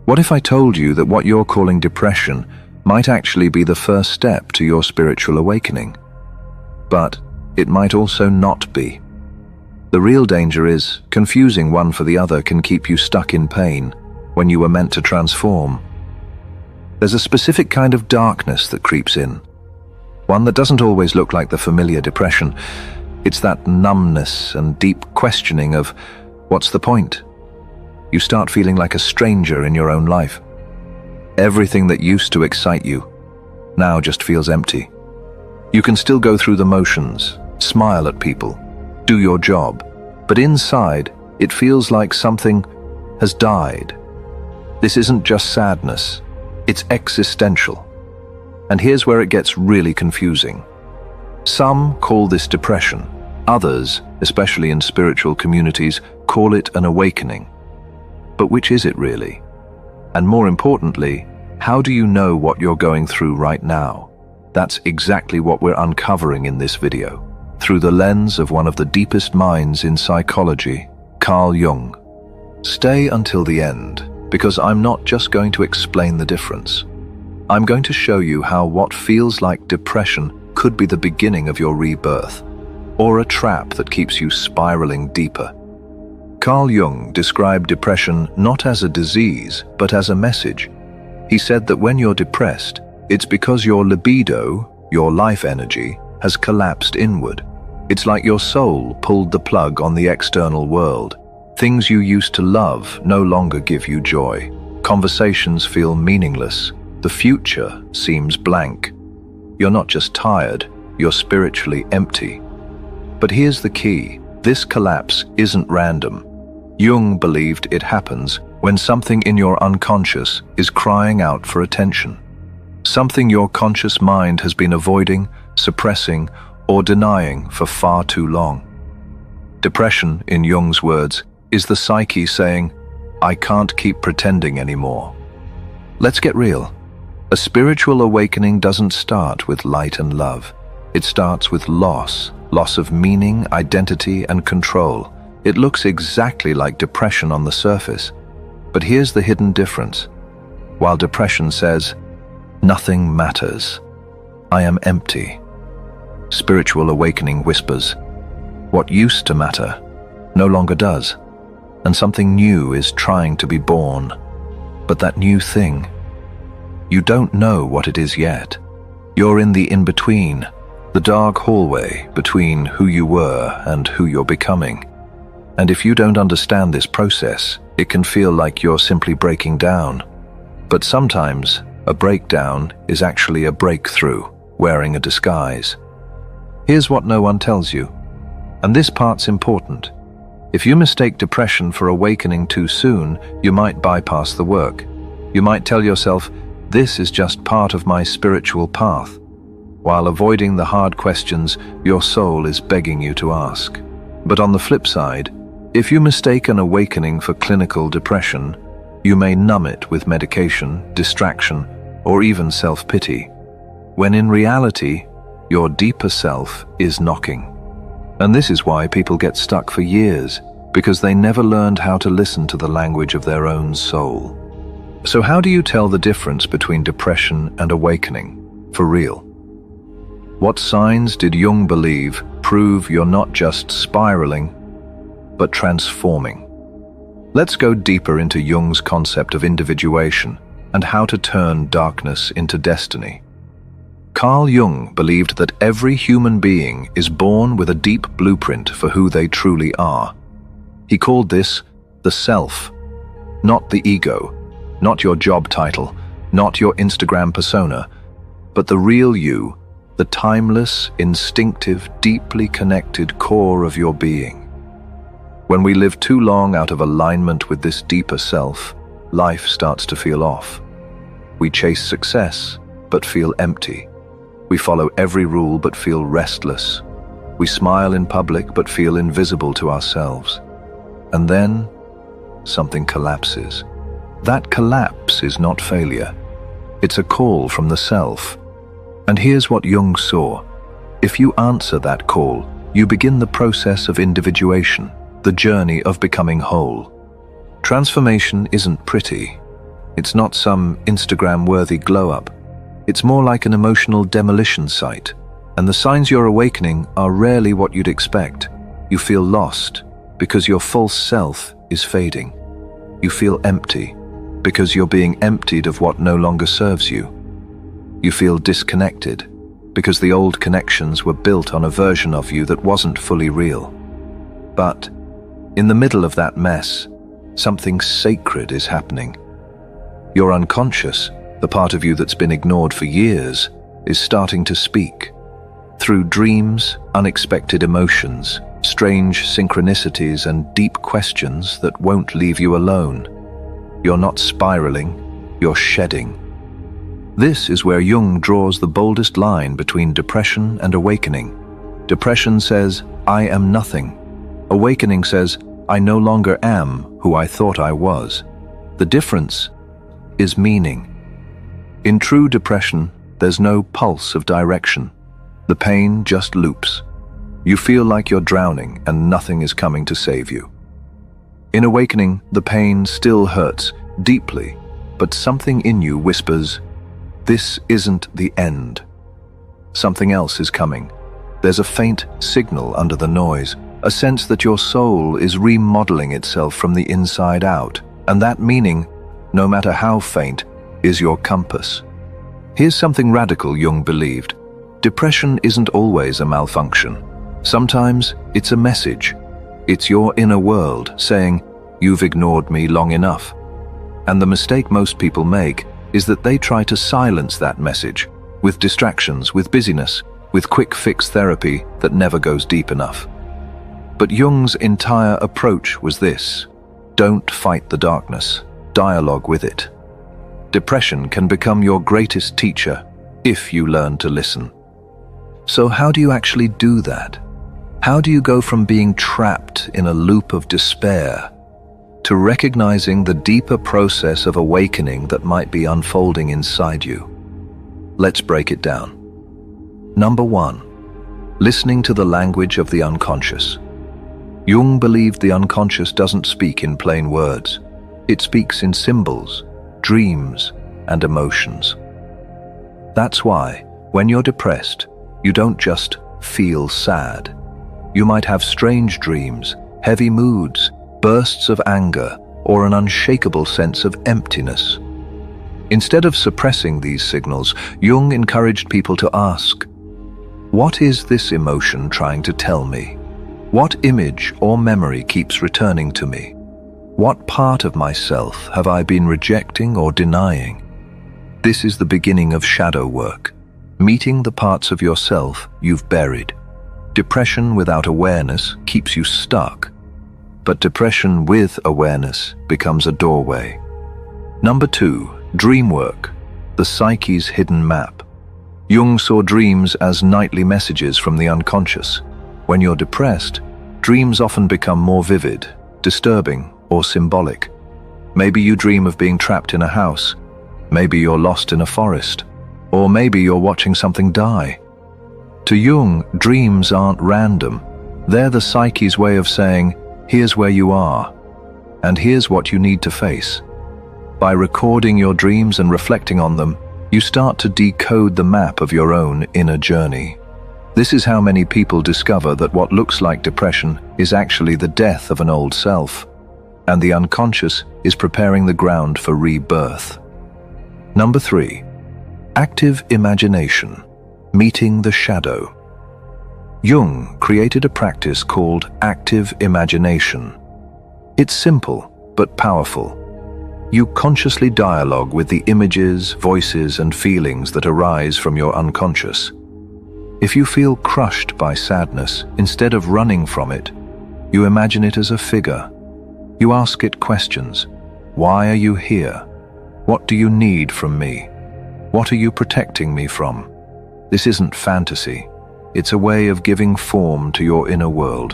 What if I told you that what you're calling depression might actually be the first step to your spiritual awakening? But it might also not be. The real danger is confusing one for the other can keep you stuck in pain when you were meant to transform. There's a specific kind of darkness that creeps in, one that doesn't always look like the familiar depression. It's that numbness and deep questioning of, what's the point? You start feeling like a stranger in your own life. Everything that used to excite you now just feels empty. You can still go through the motions, smile at people, do your job, but inside it feels like something has died. This isn't just sadness, it's existential. And here's where it gets really confusing. Some call this depression. Others, especially in spiritual communities, call it an awakening. But which is it really? And more importantly, how do you know what you're going through right now? That's exactly what we're uncovering in this video, through the lens of one of the deepest minds in psychology, Carl Jung. Stay until the end, because I'm not just going to explain the difference. I'm going to show you how what feels like depression could be the beginning of your rebirth, or a trap that keeps you spiraling deeper. Carl Jung described depression not as a disease, but as a message. He said that when you're depressed, it's because your libido, your life energy, has collapsed inward. It's like your soul pulled the plug on the external world. Things you used to love no longer give you joy. Conversations feel meaningless. The future seems blank. You're not just tired, you're spiritually empty. But here's the key. This collapse isn't random. Jung believed it happens when something in your unconscious is crying out for attention. Something your conscious mind has been avoiding, suppressing, or denying for far too long. Depression, in Jung's words, is the psyche saying, I can't keep pretending anymore. Let's get real. A spiritual awakening doesn't start with light and love. It starts with loss of meaning, identity, and control. It looks exactly like depression on the surface. But here's the hidden difference. While depression says, nothing matters, I am empty, spiritual awakening whispers, what used to matter no longer does, and something new is trying to be born. But that new thing, you don't know what it is yet. You're in the in-between, the dark hallway between who you were and who you're becoming. And if you don't understand this process, it can feel like you're simply breaking down. But sometimes, a breakdown is actually a breakthrough, wearing a disguise. Here's what no one tells you, and this part's important. If you mistake depression for awakening too soon, you might bypass the work. You might tell yourself, this is just part of my spiritual path, while avoiding the hard questions your soul is begging you to ask. But on the flip side, if you mistake an awakening for clinical depression, you may numb it with medication, distraction, or even self-pity, when in reality, your deeper self is knocking. And this is why people get stuck for years, because they never learned how to listen to the language of their own soul. So how do you tell the difference between depression and awakening, for real? What signs did Jung believe prove you're not just spiraling, but transforming? Let's go deeper into Jung's concept of individuation and how to turn darkness into destiny. Carl Jung believed that every human being is born with a deep blueprint for who they truly are. He called this the self, not the ego, not your job title, not your Instagram persona, but the real you, the timeless, instinctive, deeply connected core of your being. When we live too long out of alignment with this deeper self, life starts to feel off. We chase success, but feel empty. We follow every rule but feel restless. We smile in public but feel invisible to ourselves. And then, something collapses. That collapse is not failure. It's a call from the self. And here's what Jung saw. If you answer that call, you begin the process of individuation, the journey of becoming whole. Transformation isn't pretty. It's not some Instagram-worthy glow-up. It's more like an emotional demolition site, and the signs you're awakening are rarely what you'd expect. You feel lost because your false self is fading. You feel empty because you're being emptied of what no longer serves you. You feel disconnected because the old connections were built on a version of you that wasn't fully real. But in the middle of that mess, something sacred is happening. Your unconscious, the part of you that's been ignored for years, is starting to speak. Through dreams, unexpected emotions, strange synchronicities, and deep questions that won't leave you alone. You're not spiraling, you're shedding. This is where Jung draws the boldest line between depression and awakening. Depression says, I am nothing. Awakening says, I no longer am who I thought I was. The difference is meaning. In true depression, there's no pulse of direction. The pain just loops. You feel like you're drowning and nothing is coming to save you. In awakening, the pain still hurts deeply, but something in you whispers, this isn't the end. Something else is coming. There's a faint signal under the noise, a sense that your soul is remodeling itself from the inside out, and that meaning, no matter how faint, is your compass. Here's something radical Jung believed. Depression isn't always a malfunction. Sometimes it's a message. It's your inner world saying, you've ignored me long enough. And the mistake most people make is that they try to silence that message with distractions, with busyness, with quick fix therapy that never goes deep enough. But Jung's entire approach was this: don't fight the darkness, dialogue with it. Depression can become your greatest teacher if you learn to listen. So how do you actually do that? How do you go from being trapped in a loop of despair to recognizing the deeper process of awakening that might be unfolding inside you? Let's break it down. Number 1, listening to the language of the unconscious. Jung believed the unconscious doesn't speak in plain words. It speaks in symbols, dreams, and emotions. That's why, when you're depressed, you don't just feel sad. You might have strange dreams, heavy moods, bursts of anger, or an unshakable sense of emptiness. Instead of suppressing these signals, Jung encouraged people to ask, what is this emotion trying to tell me? What image or memory keeps returning to me? What part of myself have I been rejecting or denying? This is the beginning of shadow work, meeting the parts of yourself you've buried. Depression without awareness keeps you stuck, but depression with awareness becomes a doorway. Number 2, dream work, the psyche's hidden map. Jung saw dreams as nightly messages from the unconscious. When you're depressed, dreams often become more vivid, disturbing, or symbolic. Maybe you dream of being trapped in a house. Maybe you're lost in a forest. Or maybe you're watching something die. To Jung, dreams aren't random. They're the psyche's way of saying, here's where you are, and here's what you need to face. By recording your dreams and reflecting on them, you start to decode the map of your own inner journey. This is how many people discover that what looks like depression is actually the death of an old self, and the unconscious is preparing the ground for rebirth. Number 3, active imagination, meeting the shadow. Jung created a practice called active imagination. It's simple but powerful. You consciously dialogue with the images, voices, and feelings that arise from your unconscious. If you feel crushed by sadness, instead of running from it, you imagine it as a figure. You ask it questions. Why are you here? What do you need from me? What are you protecting me from? This isn't fantasy. It's a way of giving form to your inner world.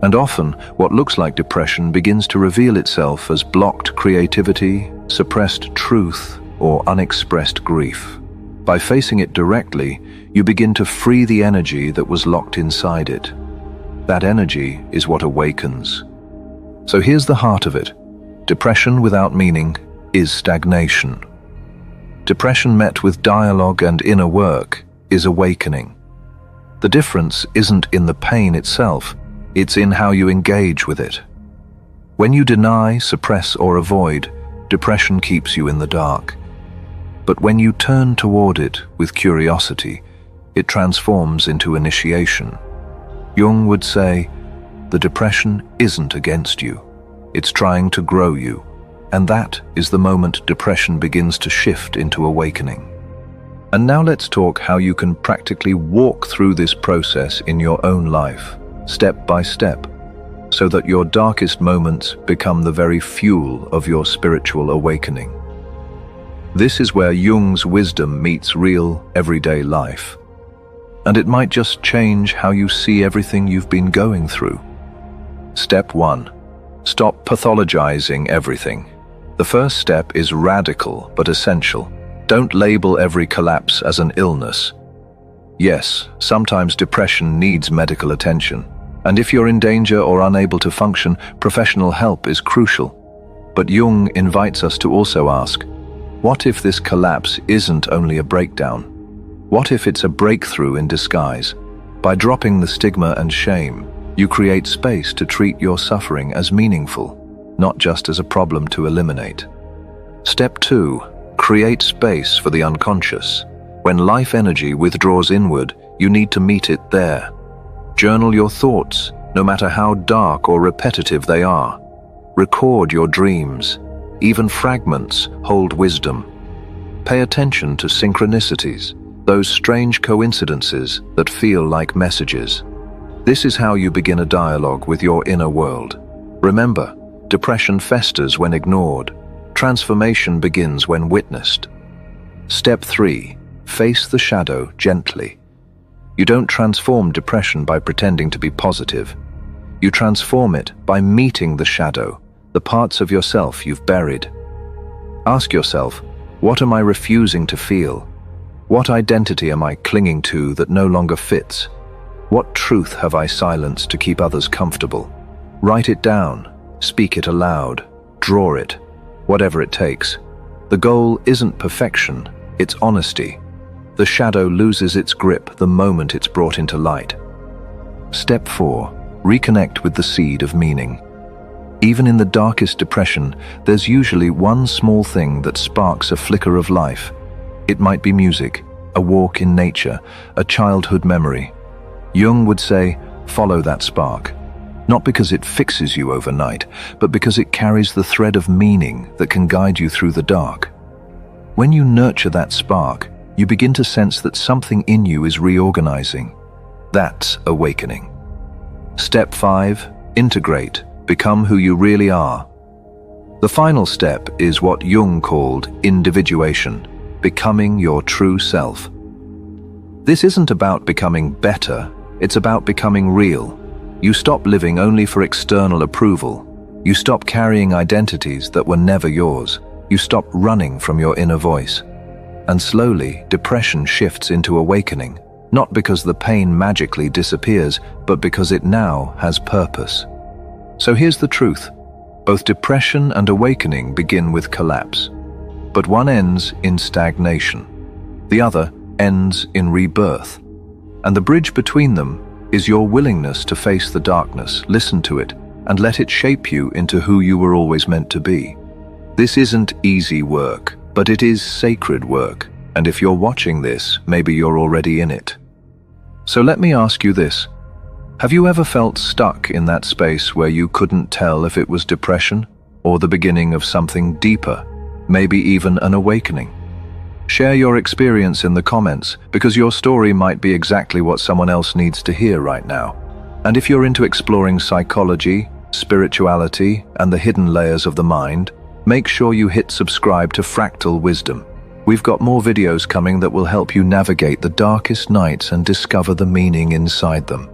And often, what looks like depression begins to reveal itself as blocked creativity, suppressed truth, or unexpressed grief. By facing it directly, you begin to free the energy that was locked inside it. That energy is what awakens. So here's the heart of it. Depression without meaning is stagnation. Depression met with dialogue and inner work is awakening. The difference isn't in the pain itself, it's in how you engage with it. When you deny, suppress, or avoid, depression keeps you in the dark. But when you turn toward it with curiosity, it transforms into initiation. Jung would say, the depression isn't against you, it's trying to grow you, and that is the moment depression begins to shift into awakening. And now let's talk how you can practically walk through this process in your own life, step by step, so that your darkest moments become the very fuel of your spiritual awakening. This is where Jung's wisdom meets real, everyday life. And it might just change how you see everything you've been going through. Step 1. Stop pathologizing everything. The first step is radical but essential. Don't label every collapse as an illness. Yes, sometimes depression needs medical attention. And if you're in danger or unable to function, professional help is crucial. But Jung invites us to also ask, what if this collapse isn't only a breakdown? What if it's a breakthrough in disguise? By dropping the stigma and shame, you create space to treat your suffering as meaningful, not just as a problem to eliminate. Step 2. Create space for the unconscious. When life energy withdraws inward, you need to meet it there. Journal your thoughts, no matter how dark or repetitive they are. Record your dreams. Even fragments hold wisdom. Pay attention to synchronicities, those strange coincidences that feel like messages. This is how you begin a dialogue with your inner world. Remember, depression festers when ignored. Transformation begins when witnessed. Step 3. Face the shadow gently. You don't transform depression by pretending to be positive. You transform it by meeting the shadow, the parts of yourself you've buried. Ask yourself, what am I refusing to feel? What identity am I clinging to that no longer fits? What truth have I silenced to keep others comfortable? Write it down, speak it aloud, draw it, whatever it takes. The goal isn't perfection, it's honesty. The shadow loses its grip the moment it's brought into light. Step 4. Reconnect with the seed of meaning. Even in the darkest depression, there's usually one small thing that sparks a flicker of life. It might be music, a walk in nature, a childhood memory. Jung would say, follow that spark. Not because it fixes you overnight, but because it carries the thread of meaning that can guide you through the dark. When you nurture that spark, you begin to sense that something in you is reorganizing. That's awakening. Step 5. Integrate. Become who you really are. The final step is what Jung called individuation, becoming your true self. This isn't about becoming better, it's about becoming real. You stop living only for external approval. You stop carrying identities that were never yours. You stop running from your inner voice. And slowly, depression shifts into awakening, not because the pain magically disappears, but because it now has purpose. So here's the truth. Both depression and awakening begin with collapse. But one ends in stagnation. The other ends in rebirth. And the bridge between them is your willingness to face the darkness, listen to it, and let it shape you into who you were always meant to be. This isn't easy work, but it is sacred work. And if you're watching this, maybe you're already in it. So let me ask you this. Have you ever felt stuck in that space where you couldn't tell if it was depression or the beginning of something deeper, maybe even an awakening? Share your experience in the comments, because your story might be exactly what someone else needs to hear right now. And if you're into exploring psychology, spirituality, and the hidden layers of the mind, make sure you hit subscribe to Fractal Wisdom. We've got more videos coming that will help you navigate the darkest nights and discover the meaning inside them.